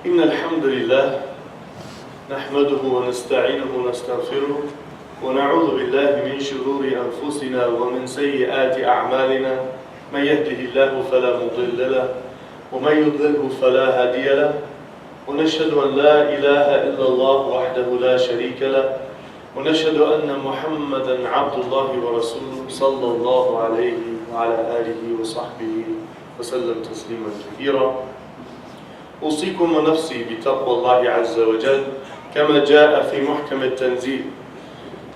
إن الحمد لله نحمده ونستعينه ونستغفره ونعوذ بالله من شرور أنفسنا ومن سيئات أعمالنا من يهده الله فلا مضل له ومن يضلله فلا هادي له ونشهد أن لا إله إلا الله وحده لا شريك له ونشهد أن محمدا عبد الله ورسوله صلى الله عليه وعلى آله وصحبه وسلم تسليما كثيرا. أوصيكم ونفسي بتقوى الله عز وجل كما جاء في محكم التنزيل.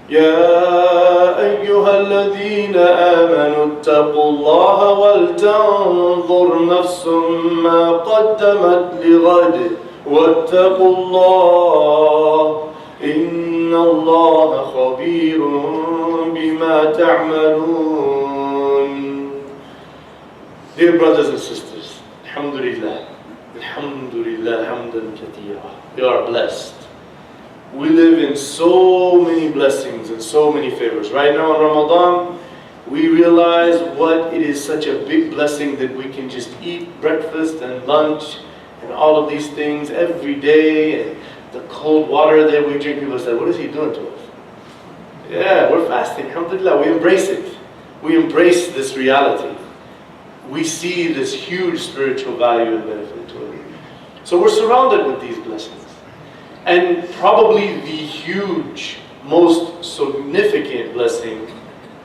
يا أيها الذين آمنوا اتقوا الله ولتنظر نفس ما قدمت لغد واتقوا الله إن الله خبير بما تعملون. Dear brothers and sisters, Alhamdulillah, Alhamdulillah, hamdan kathira. We are blessed. We live in so many blessings and so many favors. Right now in Ramadan, we realize what it is such a big blessing that we can just eat breakfast and lunch and all of these things every day. And the cold water that we drink, people say, what is he doing to us? Yeah, we're fasting, alhamdulillah. We embrace it. We embrace this reality. We see this huge spiritual value and benefit to it. So we're surrounded with these blessings. And probably the huge, most significant blessing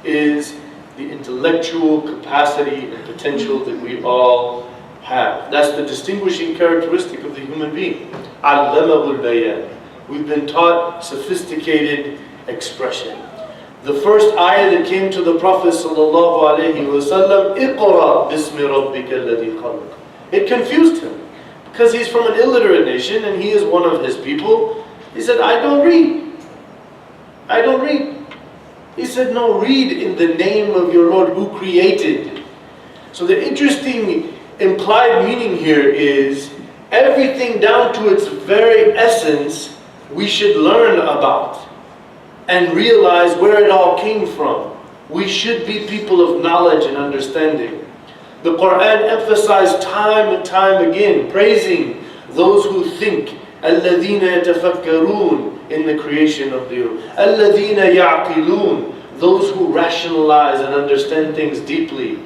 is the intellectual capacity and potential that we all have. That's the distinguishing characteristic of the human being. Allamahul bayan. We've been taught sophisticated expression. The first ayah that came to the Prophet sallallahu alaihi wasallam, Iqra bismi rabbika alladhi khalaq. It confused him because he's from an illiterate nation and he is one of his people. He said, I don't read. I don't read. He said, no, read in the name of your Lord who created. So the interesting implied meaning here is everything down to its very essence we should learn about and realize where it all came from. We should be people of knowledge and understanding. The Quran emphasized time and time again, praising those who think. الَّذِينَ يَتَفَكَّرُونَ in the creation of the earth. الَّذِينَ يَعْقِلُونَ those who rationalize and understand things deeply.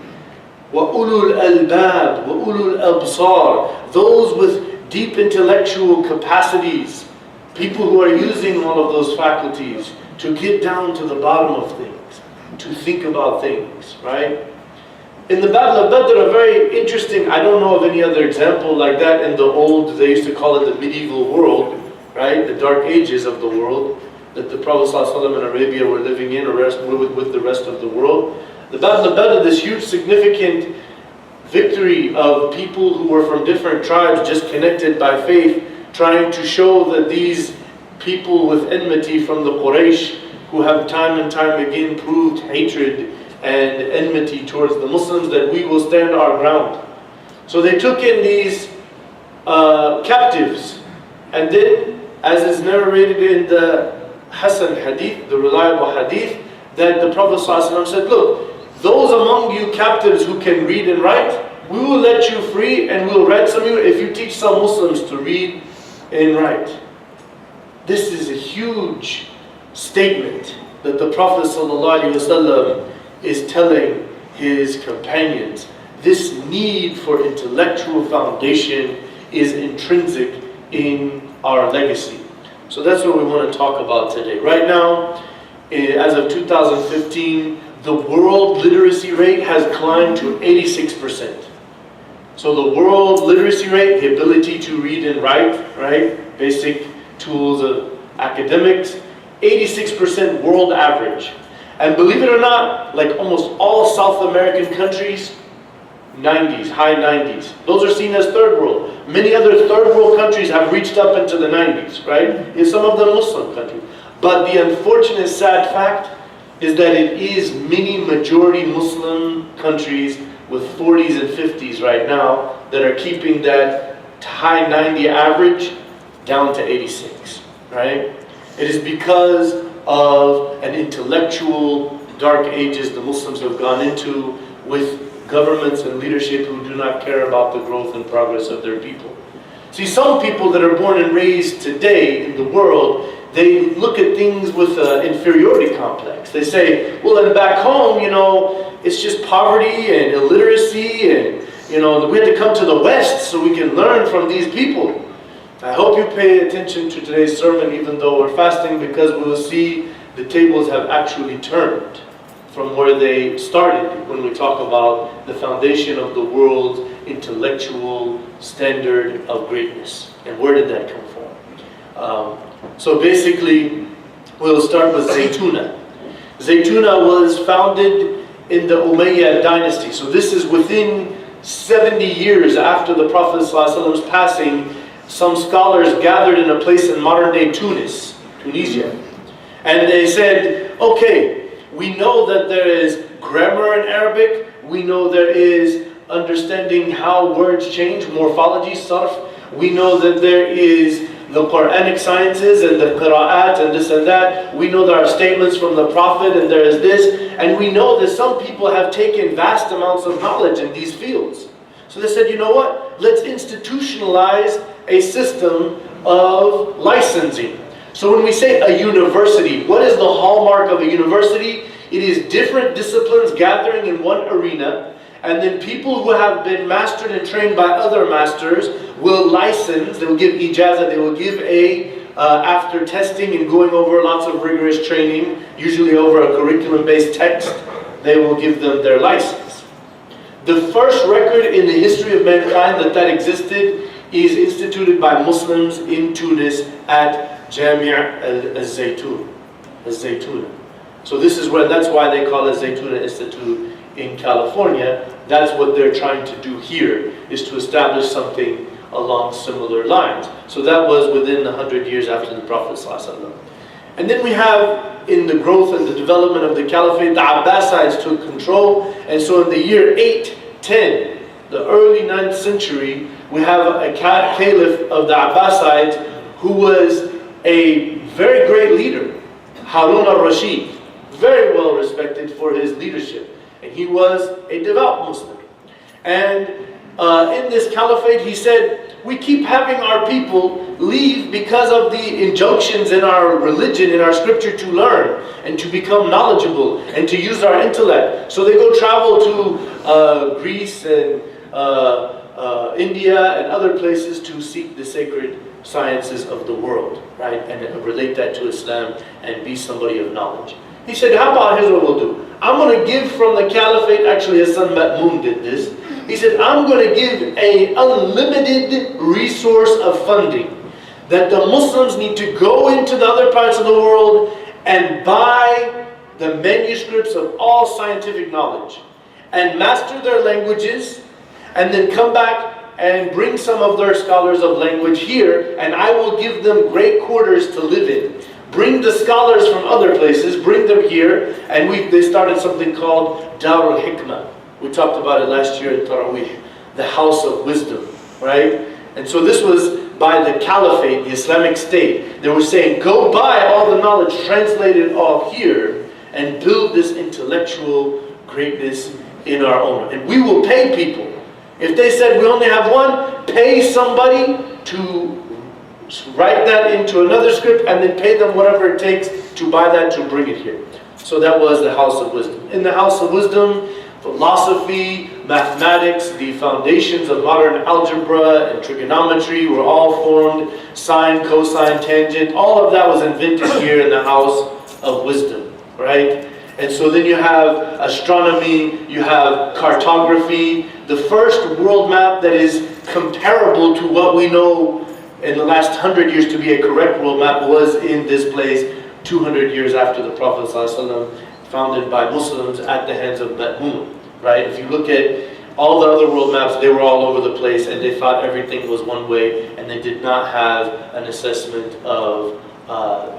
وَأُولُو الْأَلْبَابِ وَأُولُو الْأَبْصَارِ those with deep intellectual capacities. People who are using all of those faculties to get down to the bottom of things, to think about things, right? In the Battle of Badr, a very interesting, I don't know of any other example like that in the old, they used to call it the medieval world, right? The dark ages of the world that the Prophet ﷺ and Arabia were living in, or with the rest of the world. The Battle of Badr, this huge significant victory of people who were from different tribes just connected by faith, trying to show that these people with enmity from the Quraysh, who have time and time again proved hatred and enmity towards the Muslims, that we will stand our ground. So they took in these captives, and then, as is narrated in the Hasan Hadith, the reliable Hadith, that the Prophet ﷺ said, look, those among you captives who can read and write, we will let you free and we will ransom you if you teach some Muslims to read and write. This is a huge statement that the Prophet ﷺ is telling his companions. This need for intellectual foundation is intrinsic in our legacy. So that's what we want to talk about today. Right now, as of 2015, the world literacy rate has climbed to 86%. So the world literacy rate, the ability to read and write, right? Basic tools of academics, 86% world average. And believe it or not, like almost all South American countries, 90s, high 90s. Those are seen as third world. Many other third world countries have reached up into the 90s, right? In some of them Muslim countries. But the unfortunate sad fact is that it is many majority Muslim countries with 40s and 50s right now that are keeping that high 90 average down to 86, right? It is because of an intellectual dark ages the Muslims have gone into with governments and leadership who do not care about the growth and progress of their people. See, some people that are born and raised today in the world, they look at things with an inferiority complex. They say, well, and back home, it's just poverty and illiteracy, and we had to come to the West so we can learn from these people. I hope you pay attention to today's sermon, even though we're fasting, because we'll see the tables have actually turned from where they started when we talk about the foundation of the world's intellectual standard of greatness. And where did that come from? So basically, we'll start with Zaytuna. Zaytuna was founded in the Umayyad dynasty. So this is within 70 years after the Prophet ﷺ's passing. Some scholars gathered in a place in modern-day Tunisia. And they said, okay, we know that there is grammar in Arabic. We know there is understanding how words change, morphology, sarf. We know that there is the Quranic sciences and the qira'at and this and that. We know there are statements from the Prophet and there is this. And we know that some people have taken vast amounts of knowledge in these fields. So they said, you know what? Let's institutionalize a system of licensing. So when we say a university, what is the hallmark of a university? It is different disciplines gathering in one arena, and then people who have been mastered and trained by other masters will license, they will give ijazah, they will give after testing and going over lots of rigorous training, usually over a curriculum-based text, they will give them their license. The first record in the history of mankind that existed is instituted by Muslims in Tunis at Jami' al-Zaytuna. So this is that's why they call it Zaytuna Institute in California. That's what they're trying to do here, is to establish something along similar lines. So that was within 100 years after the Prophet ﷺ. And then we have, in the growth and the development of the Caliphate, the Abbasides took control. And so in the year 810, the early 9th century, we have a caliph of the Abbasides who was a very great leader, Harun al-Rashid, very well respected for his leadership. And he was a devout Muslim. And in this caliphate, he said, we keep having our people leave because of the injunctions in our religion, in our scripture, to learn and to become knowledgeable and to use our intellect. So they go travel to Greece and India and other places to seek the sacred sciences of the world, right? And relate that to Islam and be somebody of knowledge. He said, how about here's what we'll do. I'm going to give from the caliphate, actually his son Ma'mun did this. He said, I'm going to give an unlimited resource of funding that the Muslims need to go into the other parts of the world and buy the manuscripts of all scientific knowledge and master their languages and then come back and bring some of their scholars of language here, and I will give them great quarters to live in. Bring the scholars from other places, bring them here, and they started something called Darul Hikmah. We talked about it last year in Taraweeh, the House of Wisdom, right? And so this was by the Caliphate, the Islamic State. They were saying, go buy all the knowledge, translate it all here, and build this intellectual greatness in our own. And we will pay people. If they said we only have one, pay somebody to write that into another script and then pay them whatever it takes to buy that to bring it here. So that was the House of Wisdom. In the House of Wisdom, philosophy, mathematics, the foundations of modern algebra and trigonometry were all formed. Sine, cosine, tangent, all of that was invented here in the House of Wisdom, right? And so then you have astronomy, you have cartography. The first world map that is comparable to what we know in the last 100 years to be a correct world map was in this place 200 years after the Prophet ﷺ, founded by Muslims at the hands of Ma'mun, right? If you look at all the other world maps, they were all over the place and they thought everything was one way and they did not have an assessment of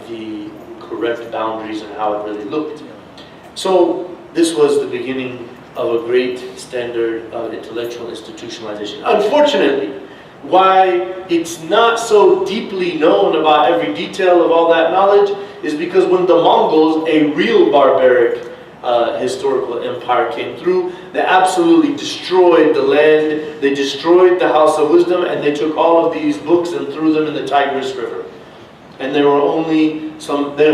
the correct boundaries and how it really looked. So this was the beginning of a great standard of intellectual institutionalization. Unfortunately, why it's not so deeply known about every detail of all that knowledge is because when the Mongols, a real barbaric historical empire came through. They absolutely destroyed the land, they destroyed the House of Wisdom, and they took all of these books and threw them in the Tigris River. And there are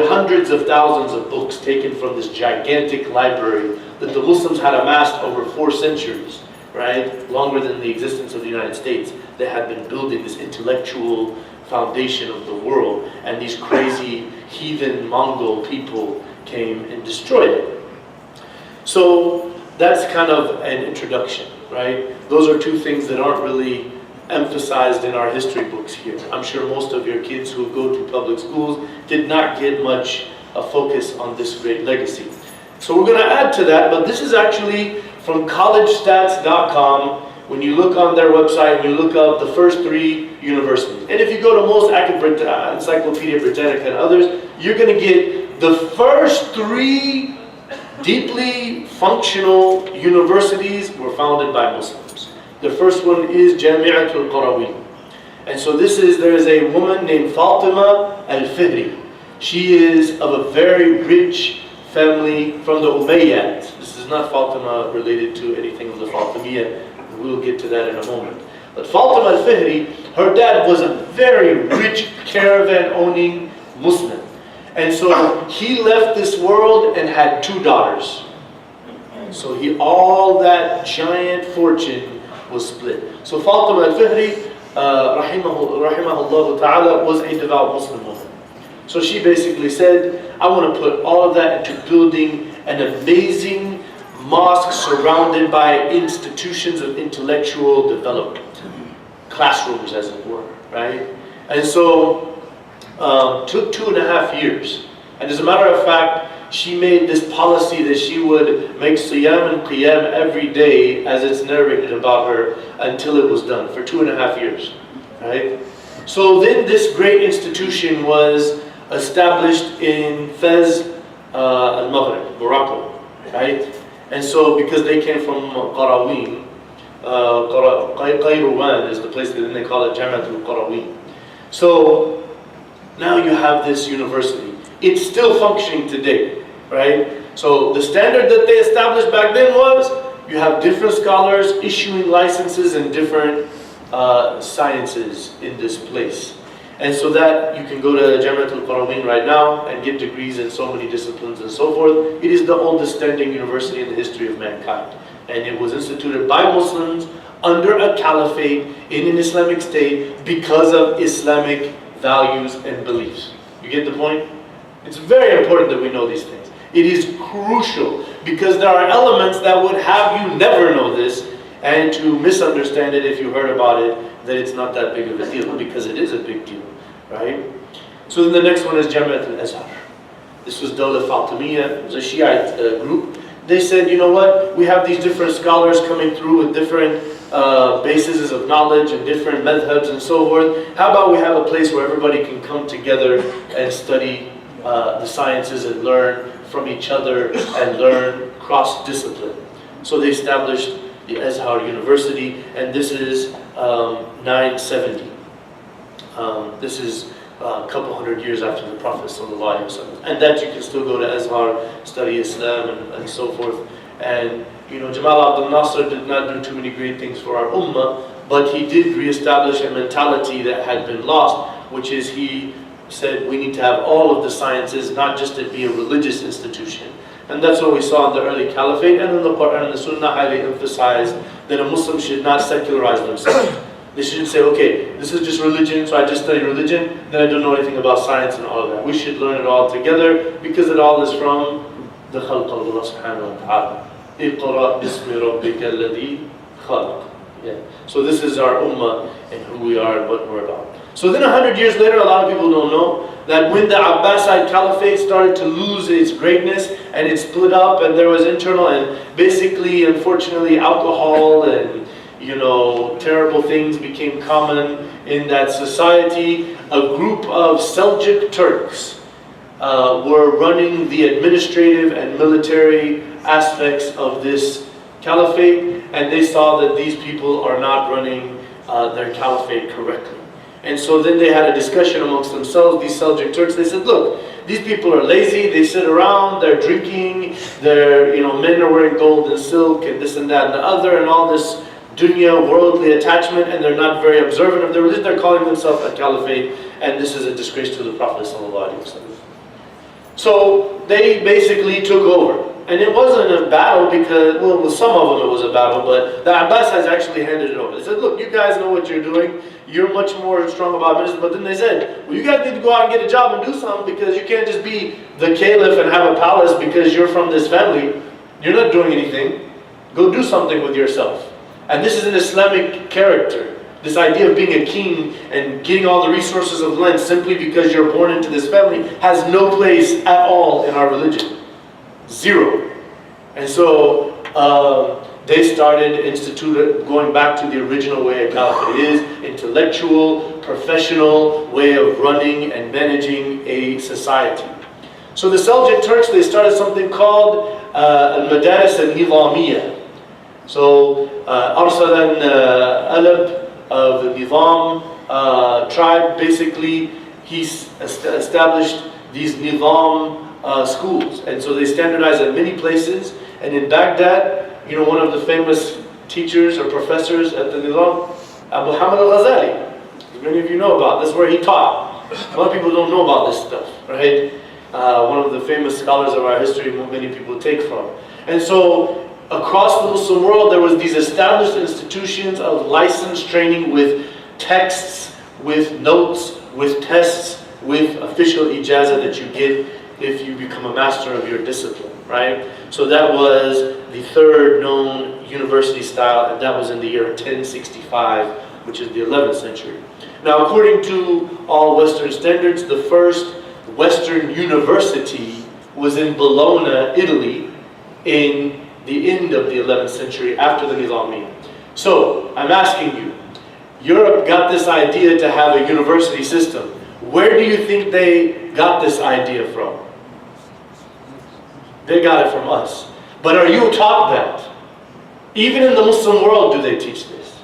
hundreds of thousands of books taken from this gigantic library that the Muslims had amassed over 4 centuries, right? Longer than the existence of the United States. They had been building this intellectual foundation of the world, and these crazy heathen Mongol people came and destroyed it. So that's kind of an introduction, right? Those are 2 things that aren't really emphasized in our history books here. I'm sure most of your kids who go to public schools did not get much focus on this great legacy. So we're going to add to that, but this is actually from collegestats.com. When you look on their website, you look up the first 3 universities. And if you go to most Encyclopedia Britannica and others, you're going to get the first 3 deeply functional universities were founded by Muslims. The first one is Jami'atul Qarawin. And so there is a woman named Fatima al-Fihri. She is of a very rich family from the Umayyads. This is not Fatima related to anything of the Fatimiyya. We'll get to that in a moment. But Fatima al-Fihri, her dad was a very rich caravan-owning Muslim. And so he left this world and had 2 daughters. So all that giant fortune was split. So Fatima al-Fihri, rahimahullah ta'ala, was a devout Muslim woman. So she basically said, I want to put all of that into building an amazing mosque surrounded by institutions of intellectual development. Classrooms, as it were, right? And so, took 2.5 years. And as a matter of fact, she made this policy that she would make siyam and qiyam every day, as it's narrated about her, until it was done, for 2.5 years, right? So then this great institution was established in Fez, al-Maghrib, Morocco, right? And so because they came from Qarawin, Qayrouan is the place that they call it Jami'atul Qarawin. So now you have this university. It's still functioning today, right? So the standard that they established back then was you have different scholars issuing licenses in different sciences in this place. And so that you can go to Jami'atul Qarawin right now and get degrees in so many disciplines and so forth. It is the oldest standing university in the history of mankind. And it was instituted by Muslims under a caliphate in an Islamic state because of Islamic values and beliefs. You get the point? It's very important that we know these things. It is crucial because there are elements that would have you never know this and to misunderstand it if you heard about it, that it's not that big of a deal, because it is a big deal, right? So then the next one is Jami'at al-Azhar. This was Dawla Fatimiyya, it was a Shiite group. They said, you know what, we have these different scholars coming through with different bases of knowledge and different madhabs and so forth. How about we have a place where everybody can come together and study the sciences and learn from each other and learn cross-discipline. So they established the Azhar University, and this is 970. This is a couple hundred years after the Prophet ﷺ. And that you can still go to Azhar, study Islam and so forth. And you know, Jamal Abdel Nasser did not do too many great things for our ummah, but he did reestablish a mentality that had been lost, which is he said we need to have all of the sciences, not just to be a religious institution. And that's what we saw in the early caliphate, and in the Quran and the Sunnah highly emphasized that a Muslim should not secularize themselves. They shouldn't say, okay, this is just religion, so I just study religion, then I don't know anything about science and all of that. We should learn it all together, because it all is from the khalq of Allah subhanahu wa ta'ala. Iqra bismi rabbika alladhi khalaq. Yeah. So this is our ummah and who we are and what we're about. So then 100 years later, a lot of people don't know that when the Abbasid Caliphate started to lose its greatness and it split up and there was internal and basically, unfortunately, alcohol and terrible things became common in that society, a group of Seljuk Turks were running the administrative and military aspects of this caliphate, and they saw that these people are not running their caliphate correctly. And so then they had a discussion amongst themselves, these Seljuk Turks. They said, look, these people are lazy, they sit around, they're drinking, men are wearing gold and silk and this and that and the other and all this dunya, worldly attachment, and they're not very observant of their religion. They're calling themselves a caliphate, and this is a disgrace to the Prophet ﷺ. So they basically took over. And it wasn't a battle because, well, with some of them it was a battle, but the Abbasids actually handed it over. They said, look, you guys know what you're doing. You're much more strong about ministry. But then they said, well, you guys need to go out and get a job and do something, because you can't just be the caliph and have a palace because you're from this family. You're not doing anything. Go do something with yourself. And this is an Islamic character. This idea of being a king and getting all the resources of land simply because you're born into this family has no place at all in our religion. Zero. And so they started instituted going back to the original way a caliphate is, intellectual, professional way of running and managing a society. So the Seljuk Turks, they started something called al-Madaris al-Nizamiyya. So Arsalan Alab of the Nizam tribe, basically he established these Nizam schools, and so they standardized at many places. And in Baghdad, one of the famous teachers or professors at the Nizam, Abu Hamid al-Ghazali, as many of you know about, that's where he taught. A lot of people don't know about this stuff, right? One of the famous scholars of our history, many people take from. And so across the Muslim world, there was these established institutions of licensed training with texts, with notes, with tests, with official ijazah that you get if you become a master of your discipline, right? So that was the third known university style, and that was in the year 1065, which is the 11th century. Now, according to all Western standards, the first Western university was in Bologna, Italy, in the end of the 11th century, after the Nizamiyya. So, I'm asking you, Europe got this idea to have a university system. Where do you think they got this idea from? They got it from us. But are you taught that? Even in the Muslim world, do they teach this?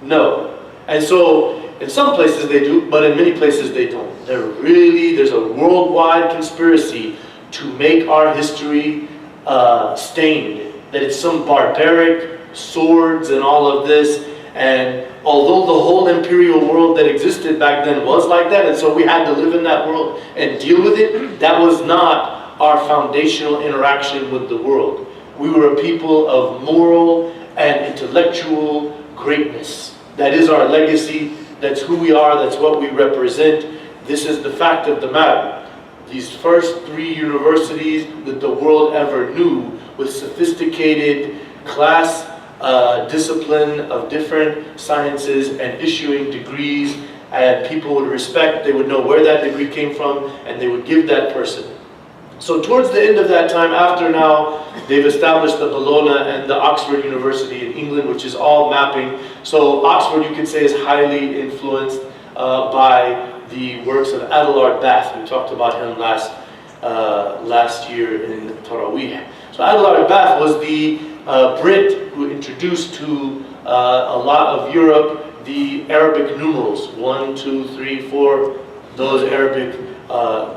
No. And so, in some places they do, but in many places they don't. There's a worldwide conspiracy to make our history stained, that it's some barbaric swords and all of this. And although the whole imperial world that existed back then was like that, and so we had to live in that world and deal with it, that was not our foundational interaction with the world. We were a people of moral and intellectual greatness. That is our legacy. That's who we are. That's what we represent. This is the fact of the matter. These first three universities that the world ever knew, with sophisticated class discipline of different sciences and issuing degrees, and people would respect, they would know where that degree came from, and they would give that person. So towards the end of that time, after now, they've established the Bologna and the Oxford University in England, which is all mapping. So Oxford, you could say, is highly influenced by the works of Adelard Bath. We talked about him last year in Taraweeh. So Adelard Bath was the Brit who introduced to a lot of Europe the Arabic numerals, 1, 2, 3, 4, those Arabic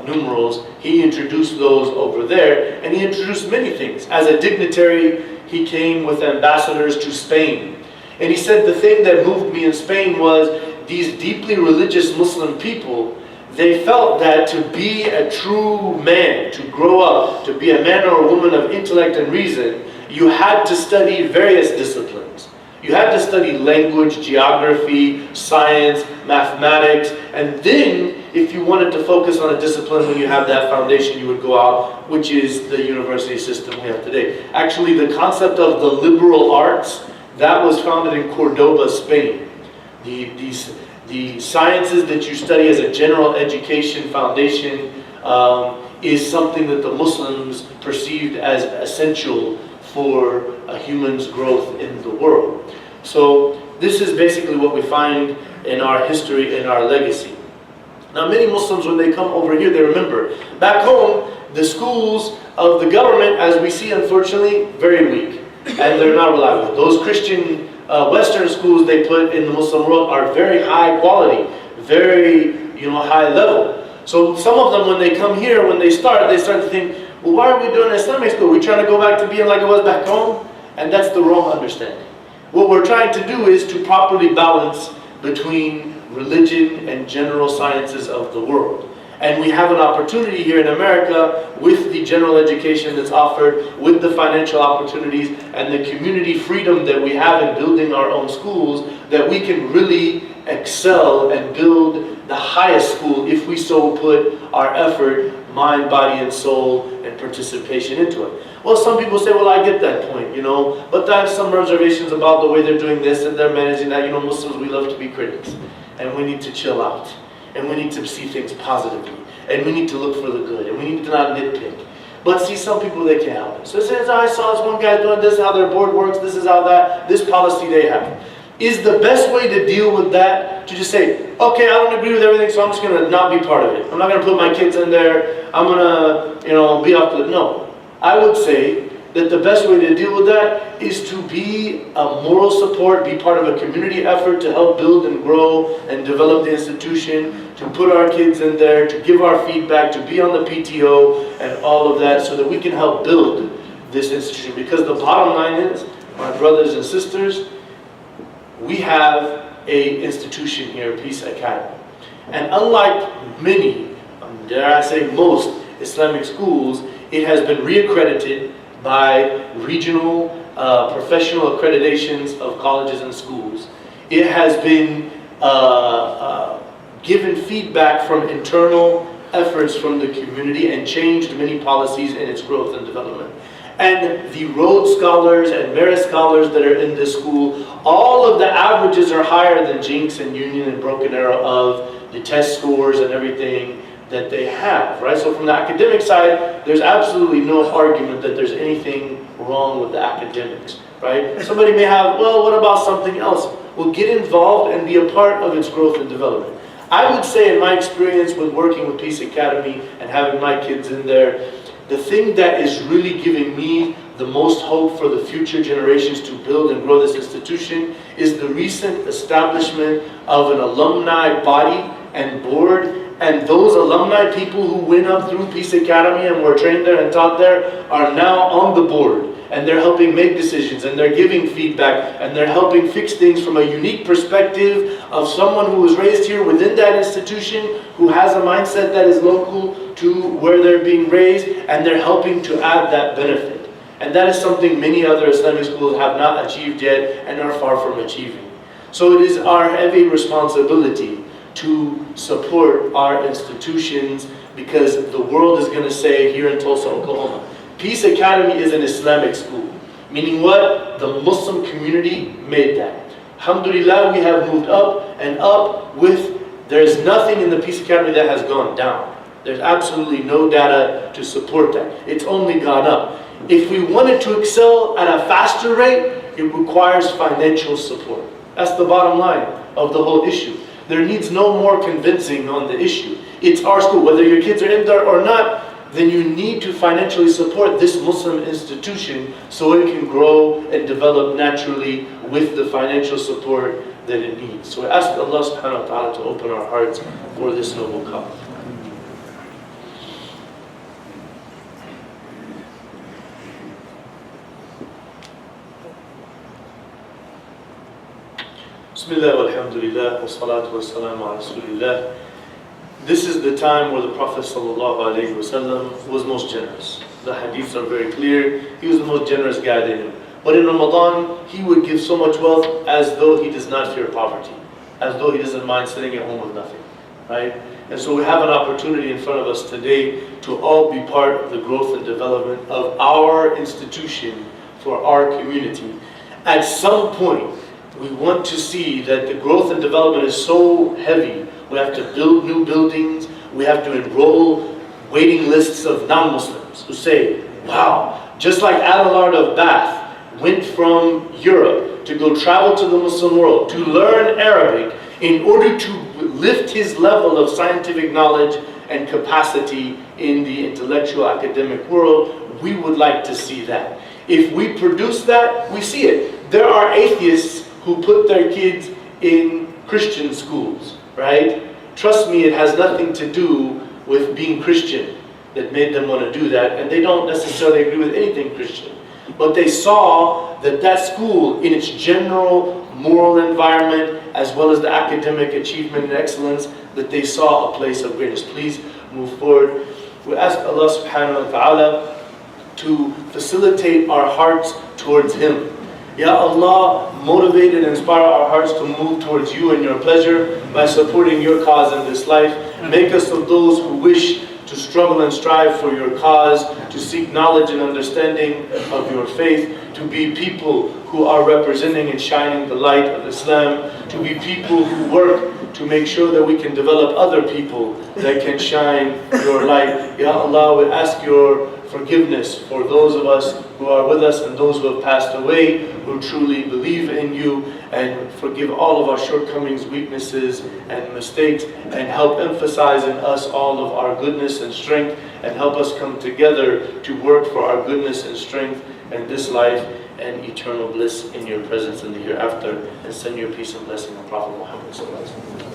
numerals. He introduced those over there, and he introduced many things. As a dignitary, he came with ambassadors to Spain. And he said the thing that moved me in Spain was these deeply religious Muslim people, they felt that to be a true man, to grow up, to be a man or a woman of intellect and reason, you had to study various disciplines. You had to study language, geography, science, mathematics, and then if you wanted to focus on a discipline, when you have that foundation, you would go out, which is the university system we have today. Actually, the concept of the liberal arts, that was founded in Cordoba, Spain. The sciences that you study as a general education foundation is something that the Muslims perceived as essential for a human's growth in the world. So this is basically what we find in our history and our legacy. Now many Muslims, when they come over here, they remember, back home, the schools of the government, as we see unfortunately, very weak. And they're not reliable. Those Christian Western schools they put in the Muslim world are very high quality. very, high level. So some of them, when they come here, when they start to think, well, why are we doing Islamic school? We're trying to go back to being like it was back home? And that's the wrong understanding. What we're trying to do is to properly balance between religion and general sciences of the world. And we have an opportunity here in America with the general education that's offered, with the financial opportunities and the community freedom that we have in building our own schools, that we can really excel and build the highest school if we so put our effort, mind, body, and soul, and participation into it. Well, some people say, well, I get that point, but I have some reservations about the way they're doing this and they're managing that. Muslims, we love to be critics, and we need to chill out. And we need to see things positively. And we need to look for the good. And we need to not nitpick. But see, some people, they can't help it. So it says, I saw this one guy doing this, how their board works, this is how this policy they have. Is the best way to deal with that to just say, okay, I don't agree with everything, so I'm just going to not be part of it. I'm not going to put my kids in there. I'm going to, be off the... No. I would say that the best way to deal with that is to be a moral support, be part of a community effort to help build and grow and develop the institution, to put our kids in there, to give our feedback, to be on the PTO and all of that so that we can help build this institution. Because the bottom line is, my brothers and sisters, we have a institution here, Peace Academy. And unlike many, dare I say most, Islamic schools, it has been reaccredited by regional professional accreditations of colleges and schools. It has been given feedback from internal efforts from the community and changed many policies in its growth and development. And the Rhodes Scholars and Merit Scholars that are in this school, all of the averages are higher than Jinx and Union and Broken Arrow of the test scores and everything that they have, right? So from the academic side, there's absolutely no argument that there's anything wrong with the academics, right? Somebody may have, well, what about something else? Well, get involved and be a part of its growth and development. I would say in my experience with working with Peace Academy and having my kids in there, the thing that is really giving me the most hope for the future generations to build and grow this institution is the recent establishment of an alumni body and board. And those alumni people who went up through Peace Academy and were trained there and taught there are now on the board. And they're helping make decisions, and they're giving feedback, and they're helping fix things from a unique perspective of someone who was raised here within that institution, who has a mindset that is local to where they're being raised, and they're helping to add that benefit. And that is something many other Islamic schools have not achieved yet and are far from achieving. So it is our heavy responsibility to support our institutions, because the world is going to say here in Tulsa, Oklahoma, Peace Academy is an Islamic school. Meaning what? The Muslim community made that. Alhamdulillah, we have moved up and up with, there's nothing in the Peace Academy that has gone down. There's absolutely no data to support that. It's only gone up. If we wanted to excel at a faster rate, it requires financial support. That's the bottom line of the whole issue. There needs no more convincing on the issue. It's our school. Whether your kids are in there or not, then you need to financially support this Muslim institution so it can grow and develop naturally with the financial support that it needs. So I ask Allah subhanahu wa ta'ala to open our hearts for this noble cause. Bismillah walhamdulillah wa salatu wa salam ala rasulillah. This is the time where the Prophet ﷺ was most generous. The hadiths are very clear. He was the most generous guy they knew. But in Ramadan, he would give so much wealth as though he does not fear poverty, as though he doesn't mind sitting at home with nothing, right? And so we have an opportunity in front of us today to all be part of the growth and development of our institution for our community. At some point, we want to see that the growth and development is so heavy. We have to build new buildings. We have to enroll waiting lists of non-Muslims who say, wow, just like Adelard of Bath went from Europe to go travel to the Muslim world to learn Arabic in order to lift his level of scientific knowledge and capacity in the intellectual academic world, we would like to see that. If we produce that, we see it. There are atheists who put their kids in Christian schools, right? Trust me, it has nothing to do with being Christian that made them want to do that, and they don't necessarily agree with anything Christian. But they saw that that school, in its general moral environment, as well as the academic achievement and excellence, that they saw a place of greatness. Please move forward. We ask Allah subhanahu wa ta'ala to facilitate our hearts towards Him. Ya Allah, motivate and inspire our hearts to move towards You and Your pleasure by supporting Your cause in this life. Make us of those who wish to struggle and strive for Your cause, to seek knowledge and understanding of Your faith, to be people who are representing and shining the light of Islam, to be people who work to make sure that we can develop other people that can shine Your light. Ya Allah, we ask Your forgiveness for those of us who are with us and those who have passed away, who truly believe in You, and forgive all of our shortcomings, weaknesses, and mistakes, and help emphasize in us all of our goodness and strength, and help us come together to work for our goodness and strength in this life and eternal bliss in Your presence in the hereafter. And send Your peace and blessing on Prophet Muhammad sallallahu alaihi wasallam.